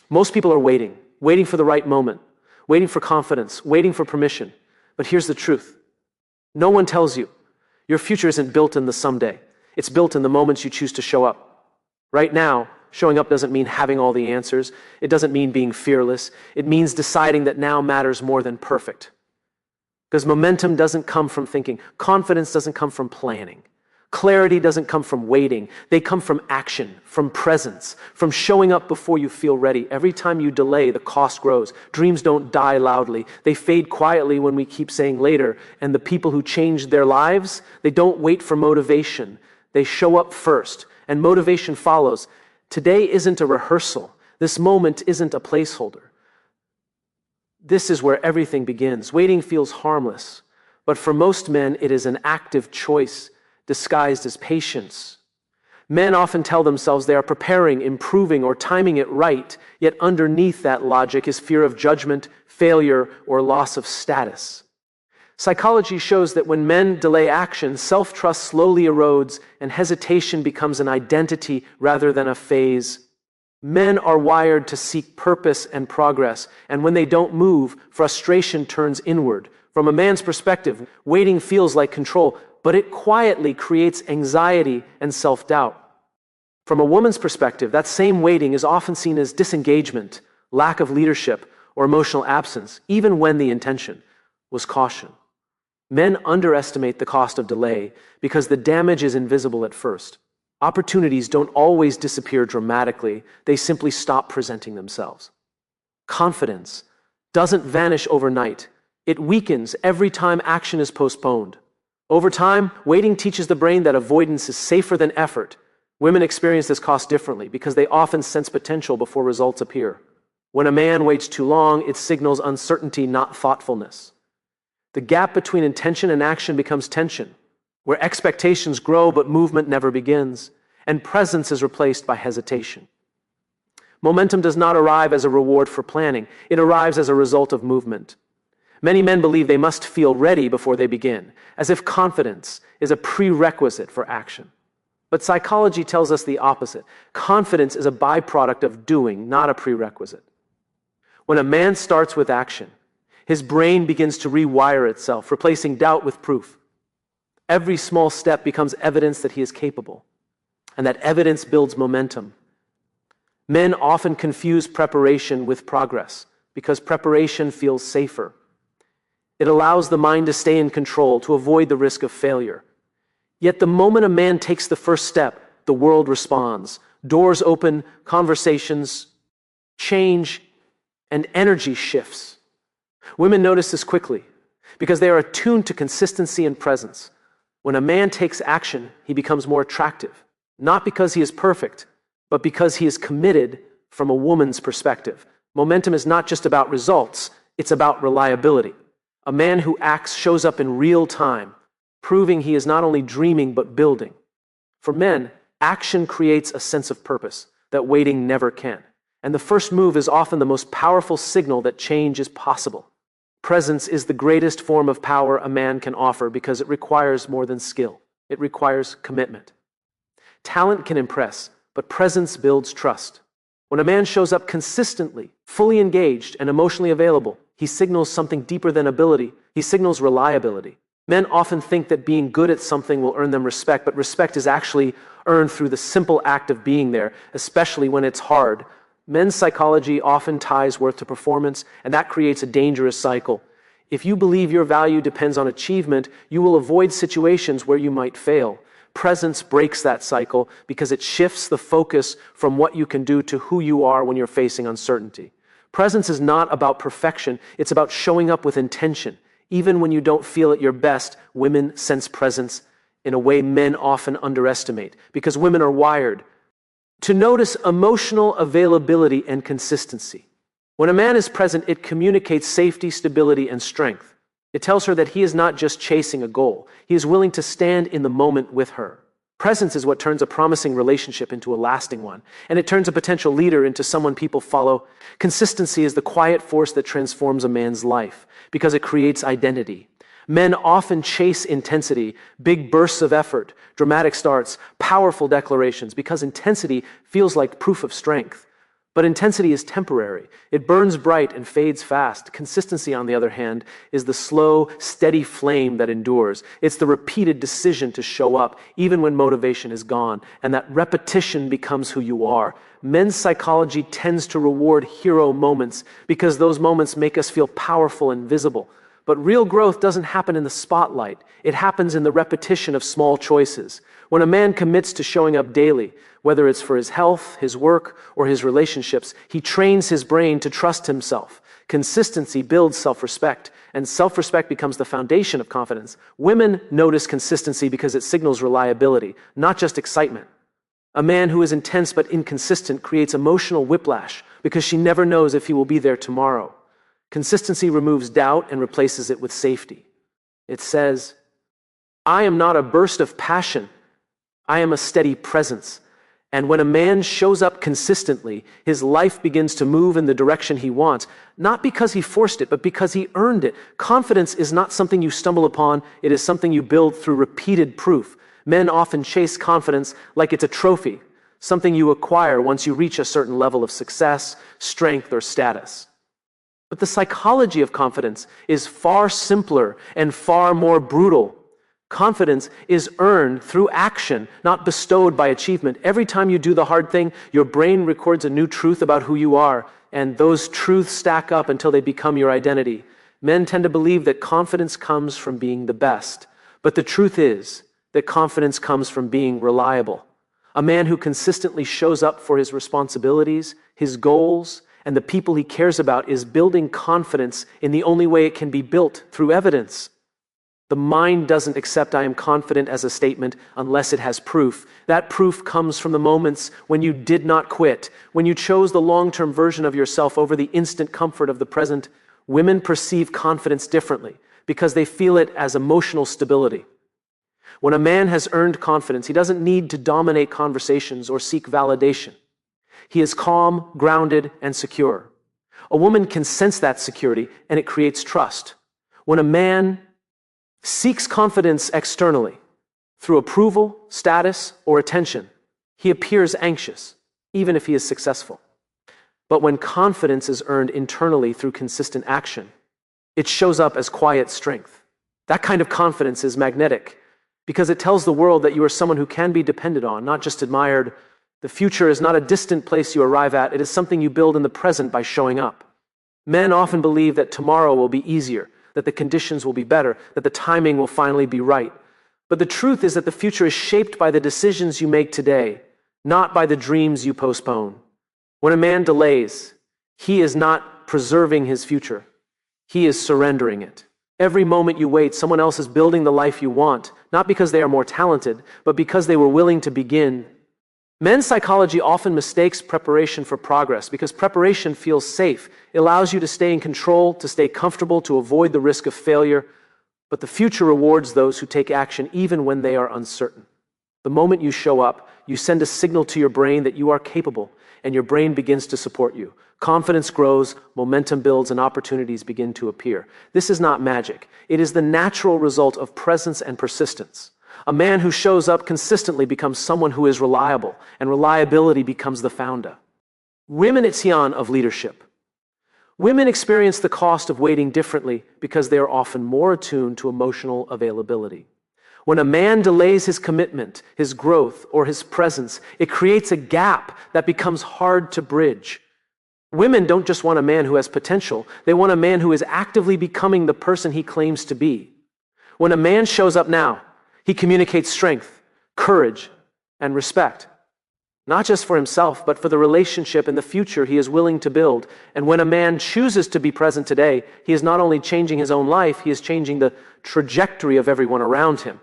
Most people are waiting for the right moment, waiting for confidence, waiting for permission. But here's the truth. No one tells you. Your future isn't built in the someday. It's built in the moments you choose to show up. Right now, showing up doesn't mean having all the answers. It doesn't mean being fearless. It means deciding that now matters more than perfect. Because momentum doesn't come from thinking. Confidence doesn't come from planning. Clarity doesn't come from waiting. They come from action, from presence, from showing up before you feel ready. Every time you delay, the cost grows. Dreams don't die loudly. They fade quietly when we keep saying later. And the people who change their lives, they don't wait for motivation. They show up first, and motivation follows. Today isn't a rehearsal. This moment isn't a placeholder. This is where everything begins. Waiting feels harmless, but for most men, it is an active choice disguised as patience. Men often tell themselves they are preparing, improving, or timing it right, yet underneath that logic is fear of judgment, failure, or loss of status. Psychology shows that when men delay action, self-trust slowly erodes and hesitation becomes an identity rather than a phase. Men are wired to seek purpose and progress, and when they don't move, frustration turns inward. From a man's perspective, waiting feels like control, but it quietly creates anxiety and self-doubt. From a woman's perspective, that same waiting is often seen as disengagement, lack of leadership, or emotional absence, even when the intention was caution. Men underestimate the cost of delay because the damage is invisible at first. Opportunities don't always disappear dramatically, they simply stop presenting themselves. Confidence doesn't vanish overnight. It weakens every time action is postponed. Over time, waiting teaches the brain that avoidance is safer than effort. Women experience this cost differently because they often sense potential before results appear. When a man waits too long, it signals uncertainty, not thoughtfulness. The gap between intention and action becomes tension, where expectations grow but movement never begins, and presence is replaced by hesitation. Momentum does not arrive as a reward for planning. It arrives as a result of movement. Many men believe they must feel ready before they begin, as if confidence is a prerequisite for action. But psychology tells us the opposite. Confidence is a byproduct of doing, not a prerequisite. When a man starts with action, his brain begins to rewire itself, replacing doubt with proof. Every small step becomes evidence that he is capable, and that evidence builds momentum. Men often confuse preparation with progress because preparation feels safer. It allows the mind to stay in control, to avoid the risk of failure. Yet the moment a man takes the first step, the world responds. Doors open, conversations change, and energy shifts. Women notice this quickly because they are attuned to consistency and presence. When a man takes action, he becomes more attractive, not because he is perfect, but because he is committed from a woman's perspective. Momentum is not just about results, it's about reliability. A man who acts shows up in real time, proving he is not only dreaming but building. For men, action creates a sense of purpose that waiting never can. And the first move is often the most powerful signal that change is possible. Presence is the greatest form of power a man can offer because it requires more than skill. It requires commitment. Talent can impress, but presence builds trust. When a man shows up consistently, fully engaged, and emotionally available, he signals something deeper than ability. He signals reliability. Men often think that being good at something will earn them respect, but respect is actually earned through the simple act of being there, especially when it's hard. Men's psychology often ties worth to performance, and that creates a dangerous cycle. If you believe your value depends on achievement, you will avoid situations where you might fail. Presence breaks that cycle because it shifts the focus from what you can do to who you are when you're facing uncertainty. Presence is not about perfection, it's about showing up with intention. Even when you don't feel at your best, women sense presence in a way men often underestimate, because women are wired to notice emotional availability and consistency. When a man is present, it communicates safety, stability, and strength. It tells her that he is not just chasing a goal. He is willing to stand in the moment with her. Presence is what turns a promising relationship into a lasting one, and it turns a potential leader into someone people follow. Consistency is the quiet force that transforms a man's life because it creates identity. Men often chase intensity, big bursts of effort, dramatic starts, powerful declarations, because intensity feels like proof of strength. But intensity is temporary. It burns bright and fades fast. Consistency, on the other hand, is the slow, steady flame that endures. It's the repeated decision to show up, even when motivation is gone, and that repetition becomes who you are. Men's psychology tends to reward hero moments because those moments make us feel powerful and visible. But real growth doesn't happen in the spotlight. It happens in the repetition of small choices. When a man commits to showing up daily, whether it's for his health, his work, or his relationships, he trains his brain to trust himself. Consistency builds self-respect, and self-respect becomes the foundation of confidence. Women notice consistency because it signals reliability, not just excitement. A man who is intense but inconsistent creates emotional whiplash because she never knows if he will be there tomorrow. Consistency removes doubt and replaces it with safety. It says, "I am not a burst of passion. I am a steady presence." And when a man shows up consistently, his life begins to move in the direction he wants, not because he forced it, but because he earned it. Confidence is not something you stumble upon. It is something you build through repeated proof. Men often chase confidence like it's a trophy, something you acquire once you reach a certain level of success, strength, or status. But the psychology of confidence is far simpler and far more brutal. Confidence is earned through action, not bestowed by achievement. Every time you do the hard thing, your brain records a new truth about who you are, and those truths stack up until they become your identity. Men tend to believe that confidence comes from being the best, but the truth is that confidence comes from being reliable. A man who consistently shows up for his responsibilities, his goals, and the people he cares about is building confidence in the only way it can be built, through evidence. The mind doesn't accept "I am confident" as a statement unless it has proof. That proof comes from the moments when you did not quit, when you chose the long-term version of yourself over the instant comfort of the present. Women perceive confidence differently because they feel it as emotional stability. When a man has earned confidence, he doesn't need to dominate conversations or seek validation. He is calm, grounded, and secure. A woman can sense that security, and it creates trust. When a man seeks confidence externally, through approval, status, or attention, he appears anxious, even if he is successful. But when confidence is earned internally through consistent action, it shows up as quiet strength. That kind of confidence is magnetic because it tells the world that you are someone who can be depended on, not just admired. The future is not a distant place you arrive at. It is something you build in the present by showing up. Men often believe that tomorrow will be easier, that the conditions will be better, that the timing will finally be right. But the truth is that the future is shaped by the decisions you make today, not by the dreams you postpone. When a man delays, he is not preserving his future. He is surrendering it. Every moment you wait, someone else is building the life you want, not because they are more talented, but because they were willing to begin. Men's psychology often mistakes preparation for progress because preparation feels safe. It allows you to stay in control, to stay comfortable, to avoid the risk of failure. But the future rewards those who take action even when they are uncertain. The moment you show up, you send a signal to your brain that you are capable, and your brain begins to support you. Confidence grows, momentum builds, and opportunities begin to appear. This is not magic. It is the natural result of presence and persistence. A man who shows up consistently becomes someone who is reliable, and reliability becomes the founder. Women of leadership. Women experience the cost of waiting differently because they are often more attuned to emotional availability. When a man delays his commitment, his growth, or his presence, it creates a gap that becomes hard to bridge. Women don't just want a man who has potential, they want a man who is actively becoming the person he claims to be. When a man shows up now, he communicates strength, courage, and respect, not just for himself, but for the relationship and the future he is willing to build. And when a man chooses to be present today, he is not only changing his own life, he is changing the trajectory of everyone around him.